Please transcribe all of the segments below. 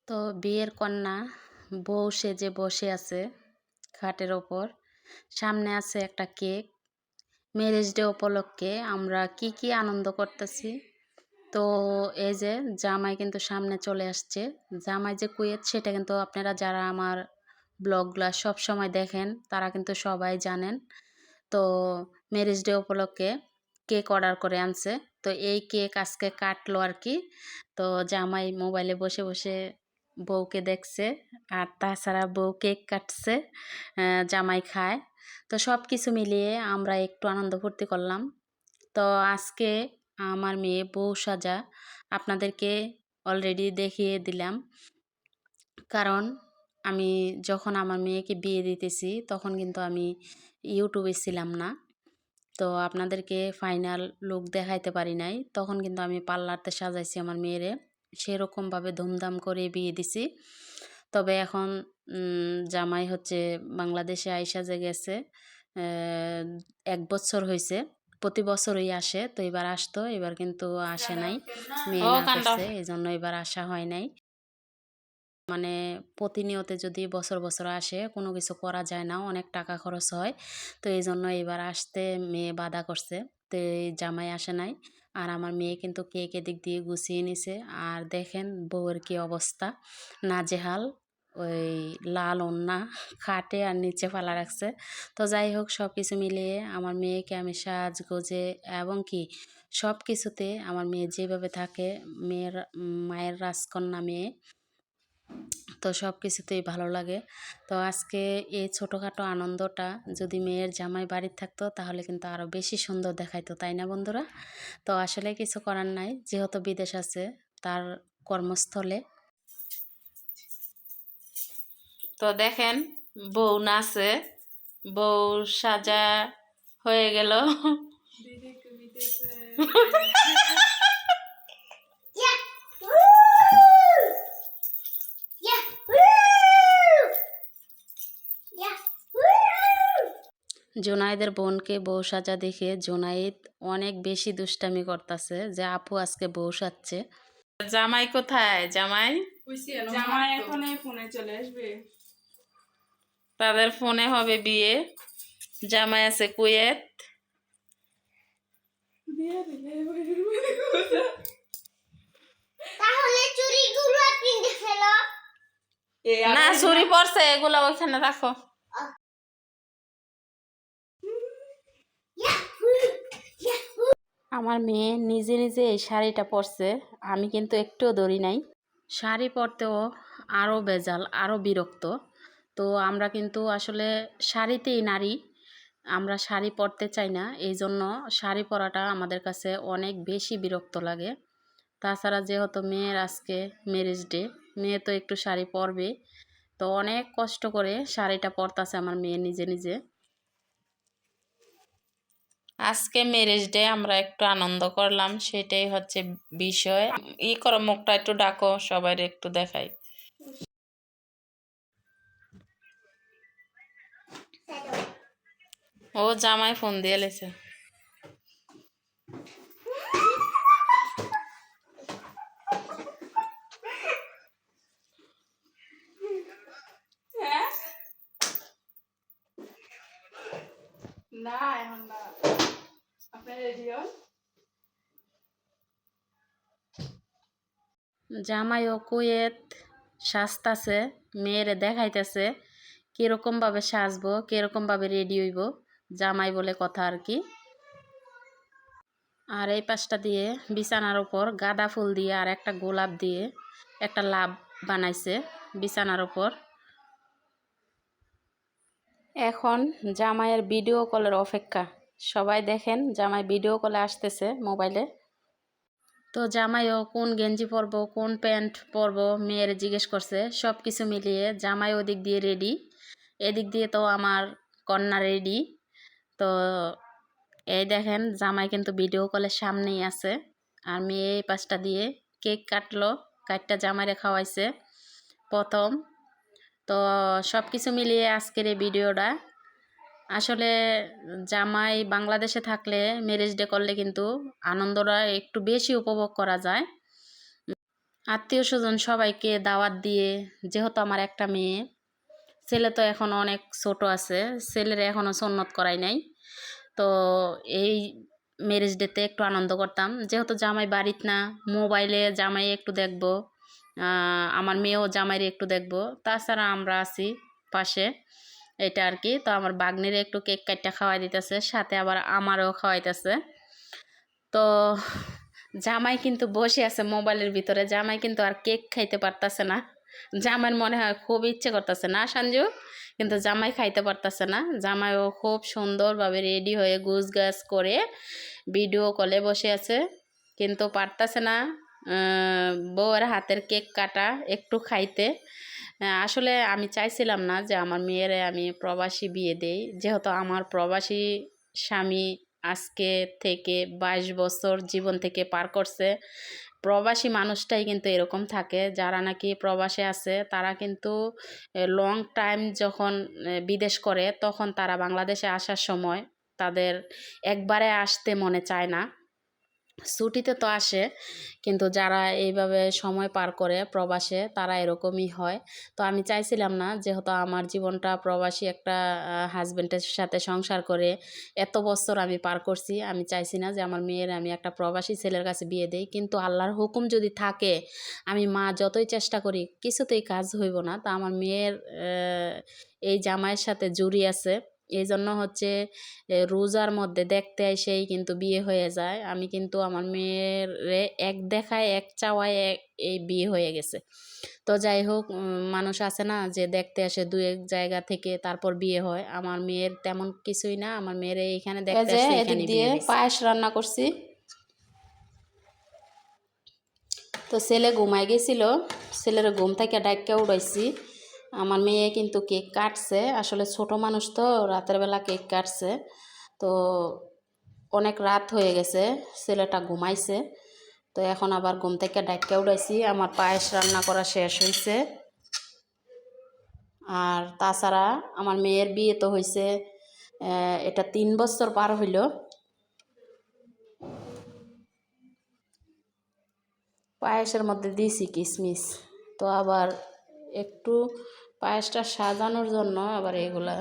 তো বিয়ের কন্যা বউ সেজে বসে আছে খাটের ওপর। সামনে আছে একটা কেক। ম্যারেজ ডে উপলক্ষে আমরা কি আনন্দ করতেছি। তো এই যে জামাই কিন্তু সামনে চলে আসছে। জামাই যে কুয়েত সেটা কিন্তু আপনারা যারা আমার ব্লগগুলা সব সময় দেখেন তারা কিন্তু সবাই জানেন। তো ম্যারেজ ডে উপলক্ষে কেক অর্ডার করে আনছে। তো এই কেক আজকে কাটলো আর কি। তো জামাই মোবাইলে বসে বসে বউকে দেখছে, আর তাছাড়া বউ কেক কাটছে, জামাই খায়। তো সব কিছু মিলিয়ে আমরা একটু আনন্দ ফুর্তি করলাম। তো আজকে আমার মেয়ে বউ সাজা আপনাদেরকে অলরেডি দেখিয়ে দিলাম। কারণ আমি যখন আমার মেয়েকে বিয়ে দিতেছি তখন কিন্তু আমি ইউটিউবে ছিলাম না। তো আপনাদেরকে ফাইনাল লুক দেখাইতে পারি নাই। তখন কিন্তু আমি পার্লারতে সাজাইছি আমার মেয়েরে, সেরকমভাবে ধুমধাম করে বিয়ে দিছি। তবে এখন জামাই হচ্ছে বাংলাদেশে আইসা যে গেছে, 1 বছর হয়েছে। প্রতি বছরই আসে, তো এবার আসতো, এবার কিন্তু আসে নাই, মেয়ে না করছে, এই জন্য এবার আসা হয় নাই। মানে প্রতিনিয়ত যদি বছর বছর আসে কোনো কিছু করা যায় না, অনেক টাকা খরচ হয়। তো এই জন্য এবার আসতে মেয়ে বাধা করছে, তো এই জামাই আসে নাই। আর আমার মেয়ে কিন্তু কেক এদিক দিয়ে গুছিয়ে নিছে। আর দেখেন বউয়ের কি অবস্থা, নাজেহাল। ওই লাল ওন্না খাটে আর নিচে ফালা রাখছে। তো যাই হোক, সব কিছু মিলিয়ে আমার মেয়েকে আমি সাজগোজে এবং কি সব কিছুতে আমার মেয়ে যেভাবে থাকে, মায়ের রাজকন্যা মেয়ে, তো সব কিছুতেই ভালো লাগে। তো আজকে এই ছোটোখাটো আনন্দটা যদি মেয়ের জামাই বাড়ির থাকতো তাহলে কিন্তু আরও বেশি সুন্দর দেখাইতো, তাই না বন্ধুরা? তো আসলে কিছু করার নাই, যেহেতু বিদেশ আছে তার কর্মস্থলে। তো দেখেন বউ নাচে, বউ সাজা হয়ে গেল। জোনায়েদের বোনকে বউ সাজা দেখে জোনায়েদ অনেক বেশি দুষ্টামি করতেছে যে আপু আজকে বউ সাজছে। জামাই কোথায়? জামাই জামাই এখন ফোনে চলে আসবে, তাদের ফোনে হবে বিয়ে। জামাই আছে কুয়েত। তাহলে চুড়িগুলো কিনে ফেলো। না, চুরি পড়ছে, এগুলা ওইখানে রাখো। আমার মেয়ে নিজে নিজে এই শাড়িটা পরছে, আমি কিন্তু একটুও ধরি নাই। শাড়ি পরতেও আরও বেজাল, আরও বিরক্ত। তো আমরা কিন্তু আসলে শাড়িতেই নারী, আমরা শাড়ি পরতে চাই না, এই জন্য শাড়ি পরাটা আমাদের কাছে অনেক বেশি বিরক্ত লাগে। তাছাড়া যেহেতু মেয়ের আজকে ম্যারেজ ডে, মেয়ে তো একটু শাড়ি পরবে। তো অনেক কষ্ট করে শাড়িটা পরতাছে আমার মেয়ে নিজে নিজে। আজকে ম্যারেজ ডে আমরা একটু আনন্দ করলাম, সেটাই হচ্ছে বিষয়। করো, মুখটা একটু ডাকো, সবাই একটু দেখাই। ও জামাই ফোন দিয়ে লেছে। না এখন না, আপনি রেডি হন। জামাই ও কুয়েত সাজতাছে, মেয়েরে দেখাইতেছে কিরকমভাবে সাজবো, কিরকমভাবে রেডি হইব। জামাই বলে কথা আর কি। আর এই পাশটা দিয়ে বিছানার উপর গাঁদা ফুল দিয়ে আর একটা গোলাপ দিয়ে একটা লাভ বানাইছে বিছানার উপর। এখন জামাইয়ের ভিডিও কলের অপেক্ষা। সবাই দেখেন জামাই ভিডিও কলে আসতেছে মোবাইলে। তো জামাইও কোন গেঞ্জি পরবো, কোন প্যান্ট পরবো মেয়ের জিজ্ঞেস করছে। সব কিছু মিলিয়ে জামাই ওদিক দিয়ে রেডি, এদিক দিয়ে তো আমার কন্যা রেডি। তো এই দেখেন জামাই কিন্তু ভিডিও কলের সামনেই আছে, আর মেয়ে এই পাশটা দিয়ে কেক কাটলো, কাটটা জামাইরে খাওয়াইছে প্রথম। তো সব কিছু মিলিয়ে আজকের এই ভিডিওটা। আসলে জামাই বাংলাদেশে থাকলে ম্যারেজ ডে করলে কিন্তু আনন্দটা একটু বেশি উপভোগ করা যায়। আত্মীয় স্বজন সবাইকে দাওয়াত দিয়ে, যেহেতু আমার একটা মেয়ে, ছেলে তো এখন অনেক ছোট আছে, ছেলের এখনও সুন্নত করাই নাই। তো এই ম্যারেজ ডেতে একটু আনন্দ করতাম, যেহেতু জামাই বাড়িত না, মোবাইলে জামাই একটু দেখবো, আমার মেয়েও জামাইরে একটু দেখবো, তাছাড়া আমরা আছি পাশে, এটা আর কি। তো আমার বাগনিরে একটু কেক কাটটা খাওয়াই দিতেছে, সাথে আবার আমারও খাওয়াইতেছে। তো জামাই কিন্তু বসে আছে মোবাইলের ভিতরে, জামাই কিন্তু আর কেক খাইতে পারতেছে না। জামাইয়ের মনে হয় খুব ইচ্ছে করতেছে না সঞ্জু, কিন্তু জামাই খাইতে পারতেছে না। জামাইও খুব সুন্দরভাবে রেডি হয়ে গুছ গাছ করে ভিডিও কলে বসে আছে, কিন্তু পারতেছে না বউয়ের হাতের কেক কাটা একটু খাইতে। আসলে আমি চাইছিলাম না যে আমার মেয়েরে আমি প্রবাসী বিয়ে দেই, যেহেতু আমার প্রবাসী স্বামী আজকে থেকে 22 বছর জীবন থেকে পার করছে। প্রবাসী মানুষটাই কিন্তু এরকম থাকে, যারা নাকি প্রবাসে আছে তারা কিন্তু লং টাইম যখন বিদেশ করে, তখন তারা বাংলাদেশে আসার সময় তাদের একবারে আসতে মনে চায় না। ছুটিতে তো আসে, কিন্তু যারা এইভাবে সময় পার করে প্রবাসে তারা এরকমই হয়। তো আমি চাইছিলাম না, যেহেতু আমার জীবনটা প্রবাসী একটা হাজব্যান্ডের সাথে সংসার করে এত বছর আমি পার করছি, আমি চাইছি না যে আমার মেয়ের আমি একটা প্রবাসী ছেলের কাছে বিয়ে দেই। কিন্তু আল্লাহর হুকুম যদি থাকে, আমি মা যতই চেষ্টা করি কিছুতেই কাজ হইব না। তা আমার মেয়ের এই জামাইয়ের সাথে জুড়ি আছে, এই জন্য হচ্ছে রোজার মধ্যে দেখতে এসেই কিন্তু বিয়ে হয়ে যায়। আমি কিন্তু আমার মেয়ের এক দেখায় এক চাওয়ায় এই বিয়ে হয়ে গেছে। তো যাই হোক, মানুষ আছে না যে দেখতে আসে দু এক জায়গা থেকে তারপর বিয়ে হয়, আমার মেয়ের তেমন কিছুই না। আমার মেয়ের এইখানে দেখতে আসছে, এখানে বিয়ে হয়েছে। পায়েস রান্না করছি, তো ছেলে ঘুমাই গেছিল, ছেলের ঘুম থেকে ডাক্কা উড়াইছি। আমার মেয়ে কিন্তু কেক কাটছে, আসলে ছোট মানুষ তো রাতের বেলা কেক কাটছে। তো অনেক রাত হয়ে গেছে, ছেলেটা ঘুমাইছে। তো এখন আবার ঘুম থেকে ডাক্কা উড়াইছি, আমার পায়েস রান্না করা শেষ হয়েছে। আর তাছাড়া আমার মেয়ের বিয়ে তো হয়েছে, এটা 3 বছর পার হইল। পায়েসের মধ্যে দিয়েছি কিশমিশ, তো আবার একটু পায়েসটা সাজানোর জন্য আবার এগুলা।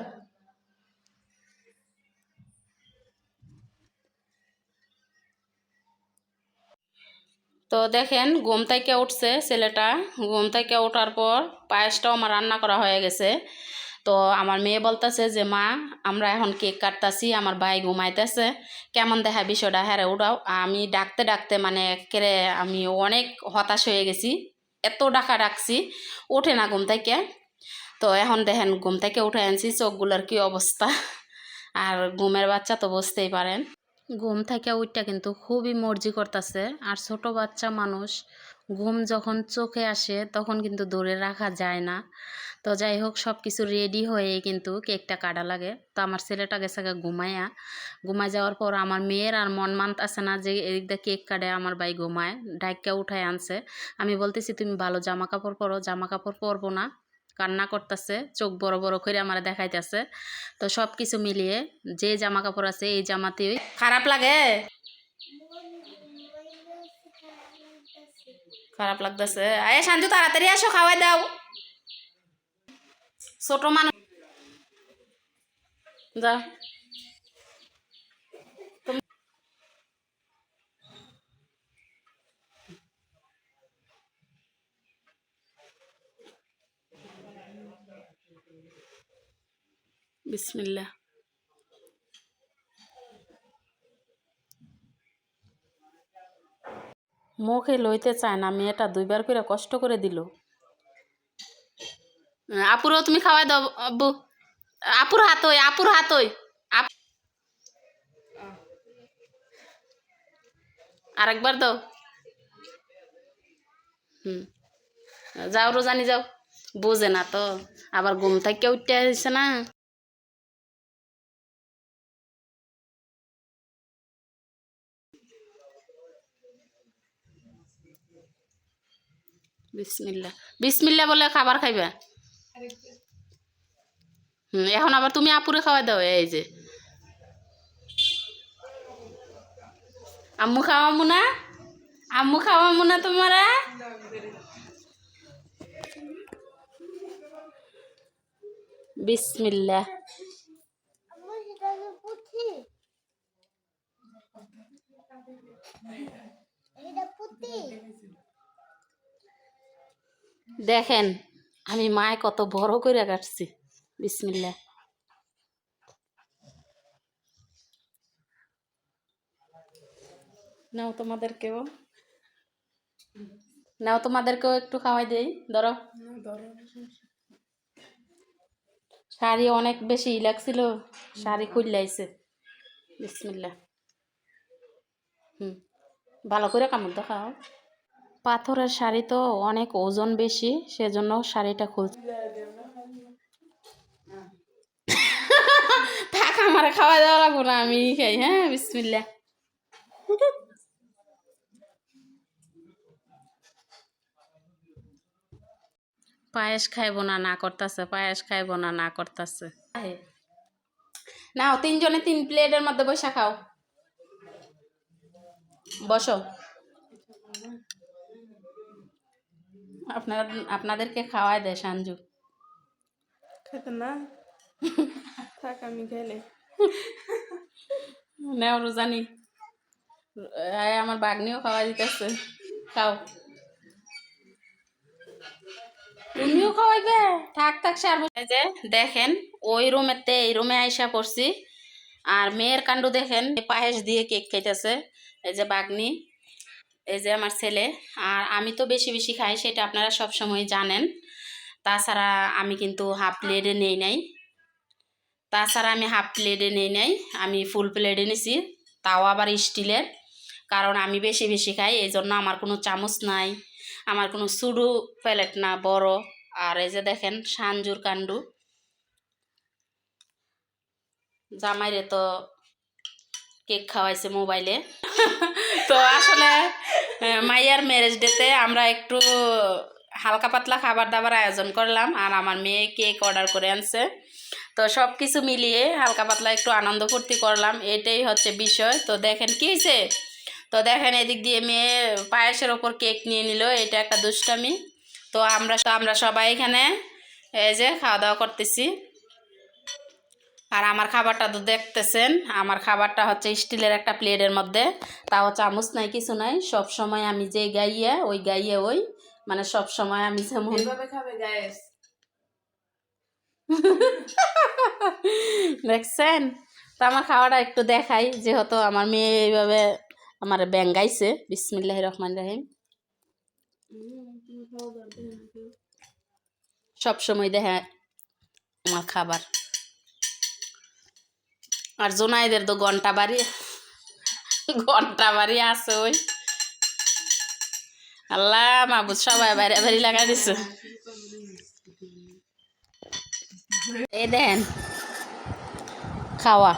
তো দেখেন ঘুম থেকে উঠছে ছেলেটা, ঘুম থেকে ওঠার পর পায়েসটাও আমার রান্না করা হয়ে গেছে। তো আমার মেয়ে বলতেছে যে মা, আমরা এখন কেক কাটতাছি, আমার ভাই ঘুমাইতেছে, কেমন দেখা বিষয়টা, হ্যাঁ উঠাও। আমি ডাকতে ডাকতে মানে একেবারে আমি অনেক হতাশ হয়ে গেছি, এত ডাকা ডাকছি, ওঠে না ঘুম থেকে। তো এখন দেখেন ঘুম থেকে উঠে আনছি, চোখগুলোর কি অবস্থা। আর ঘুমের বাচ্চা তো বুঝতেই পারেন, ঘুম থেকে উঠটা কিন্তু খুবই মর্জি করতেছে। আর ছোট বাচ্চা মানুষ ঘুম যখন চোখে আসে তখন কিন্তু ধরে রাখা যায় না। তো যাই হোক, সব কিছু রেডি হয়ে কিন্তু কেকটা কাটা লাগে। তো আমার ছেলেটা গেছে ঘুমায় যাওয়ার পর আমার মেয়ের আর মন মানতেছে না যে এদিক দিয়ে কেক কাটে, আমার ভাই ঘুমায়, ডাইকা উঠায় আনছে। আমি বলতেছি তুমি ভালো জামা কাপড় পরো, জামা কাপড় পরবো না, কান্না করতেছে, চোখ বড় বড় করে আমার দেখাইতেছে। তো সব কিছু মিলিয়ে যে জামা কাপড় আছে এই জামাতেই খারাপ লাগে, খারাপ লাগতেছে। আরে শান্তু তাড়াতাড়ি আসো, খাওয়াই দাও, ছোট মানুষ। যা বিসমিল্লাহ। মুখে লইতে চায় না, মেয়েটা 2বার করে কষ্ট করে দিল। আপুরও তুমি খাওয়াই দাও আব্বু, আপুর হাত ওই, আপুর হাত ওই। আরেকবার দাও। হুম, যাও রোজানি যাও, বোঝে না তো, আবার ঘুম থেকে উঠতে আসছে না। বিসমিল্লাহ, বিসমিল্লাহ বলে খাবার খাইবা। এখন আবার তুমি আপুরে খাওয়াই দাও, এই যে আম্মু খাওয়ামু না, আম্মু খাওয়াবো না তোমারা? বিসমিল্লাহ। দেখেন আমি মায় কত বড় করে কাটছি। বিসমিল্লাহ। নাও তোমাদেরকেও, নাও তোমাদেরকেও একটু খাওয়াই দেই, ধরো। শাড়ি অনেক বেশি লাগছিল, শাড়ি খুললাইছে। বিসমিল্লাহ। ভালো করে কামড় দেখাও। পাথরের শাড়ি তো অনেক ওজন বেশি, সেজন্য শাড়িটা খুলছে। থাক, আমার খাওয়া দাওয়া লাগবো না, আমি খাই। হ্যাঁ, বিসমিল্লাহ। পায়েস খাইবো না না করতেছে, পায়েস খাইবো না না করতেছে। নাও, তিনজনে 3 প্লেটের মধ্যে বসে খাও। বসো। আপনাদেরকে খাওয়াই দেয় সাঞ্জু। খেতে না থাক, আমি খেলে। নেও রোজানি, আমার বাগনিও খাওয়া দিতেছে। খাও। তুমিও খাওয়াইবে? থাক থাক, সারবো। এই যে দেখেন, ওই রুমেতে এই রুমে আইসা পড়ছি। আর মেয়ের কাণ্ড দেখেন, পায়েস দিয়ে কেক খাইতেছে। এই যে বাগনি, এই যে আমার ছেলে। আর আমি তো বেশি বেশি খাই, সেটা আপনারা সব সময় জানেন। তাছাড়া আমি কিন্তু হাফ প্লেটে নেই নাই, আমি ফুল প্লেটে নিছি, তাও আবার স্টিলের। কারণ আমি বেশি বেশি খাই, এই জন্য আমার কোনো চামচ নাই, আমার কোনো সুডু প্লেট না, বড়। আর এই যে দেখেন সাঞ্জুর কাণ্ডু, জামাইরে তো কেক খাওয়াইছে মোবাইলে। তো আসলে মাইয়ার ম্যারেজ ডেতে আমরা একটু হালকা পাতলা খাবার দাবার আয়োজন করলাম, আর আমার মেয়ে কেক অর্ডার করে আনছে। তো সব কিছু মিলিয়ে হালকা পাতলা একটু আনন্দ ফুর্তি করলাম, এটাই হচ্ছে বিষয়। তো দেখেন কী হয়েছে, তো দেখেন এদিক দিয়ে মেয়ে পায়েসের ওপর কেক নিয়ে নিল, এটা একটা দুষ্টামি। তো আমরা সবাই এখানে এই যে খাওয়া দাওয়া করতেছি। আর আমার খাবারটা তো দেখতেছেন, আমার খাবারটা হচ্ছে স্টিলের একটা প্লেটের মধ্যে, তাও চামচ নাই, কিছু নাই। সব সময় আমি যে গাইয়া ওই মানে সব সময় আমি যেমন খাবে গ্যাস। দেখছেন। তো আমার খাওয়াটা একটু দেখাই, যেহেতু আমার মেয়ে এইভাবে আমার ব্যাঙ্গাইছে। বিসমিল্লাহির রহমানির রহিম। সব সময় দেখে আমার খাবার। আর জোনাইদের তো ঘন্টা বাড়ি আছে ওই। আল্লাহ মাহবুদ, সবাই বাইরে বাড়ি লাগাই দিছে। এই দেন খাওয়া।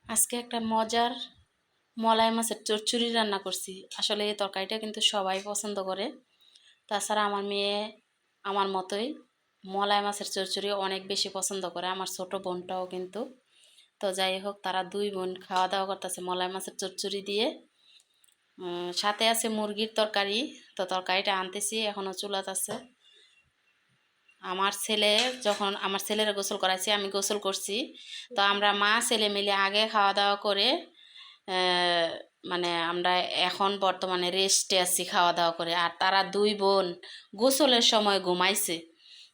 আজকে একটা মজার মলাই মাছের চচ্চড়ি রান্না করছি। আসলে এই তরকারিটা কিন্তু সবাই পছন্দ করে। তাছাড়া আমার মেয়ে আমার মতোই মলাই মাছের চচ্চড়ি অনেক বেশি পছন্দ করে, আমার ছোট বোনটাও কিন্তু। তো যাই হোক, তারা 2 বোন খাওয়া দাওয়া করতেছে মলাই মাছের চচ্চড়ি দিয়ে। সাথে আছে মুরগির তরকারি। তো তরকারিটা আনতেছি, এখনও চুলাত আছে। আমার ছেলের গোসল করাইছি, আমি গোসল করছি। তো আমরা মা ছেলে মিলে আগে খাওয়া দাওয়া করে মানে আমরা এখন বর্তমানে রেস্টে আছি খাওয়া দাওয়া করে। আর তারা 2 বোন গোসলের সময় ঘুমাইছে।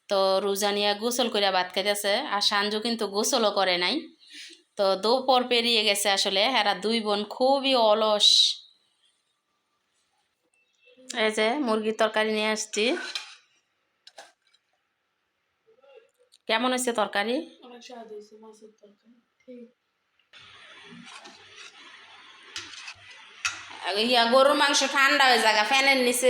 তো রুজানিয়া গোসল করে ভাত খাইতেছে, আর সাঞ্জু কিন্তু গোসলও করে নাই। তো দুপুর পেরিয়ে গেছে, আসলে এরা 2 বোন খুবই অলস। এই যে মুরগির তরকারি নিয়ে আসছি। কেমন হয়েছে তরকারি? অনেক স্বাদ হয়েছে মাছের তরকারি। ঠিক। গরুর মাংস ঠান্ডা হয়ে যাবে ফ্যানের নিচে।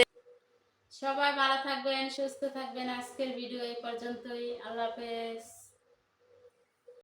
সবাই ভালো থাকবেন, সুস্থ থাকবেন। আজকের ভিডিও এই পর্যন্তই। আল্লাহ হাফেজ।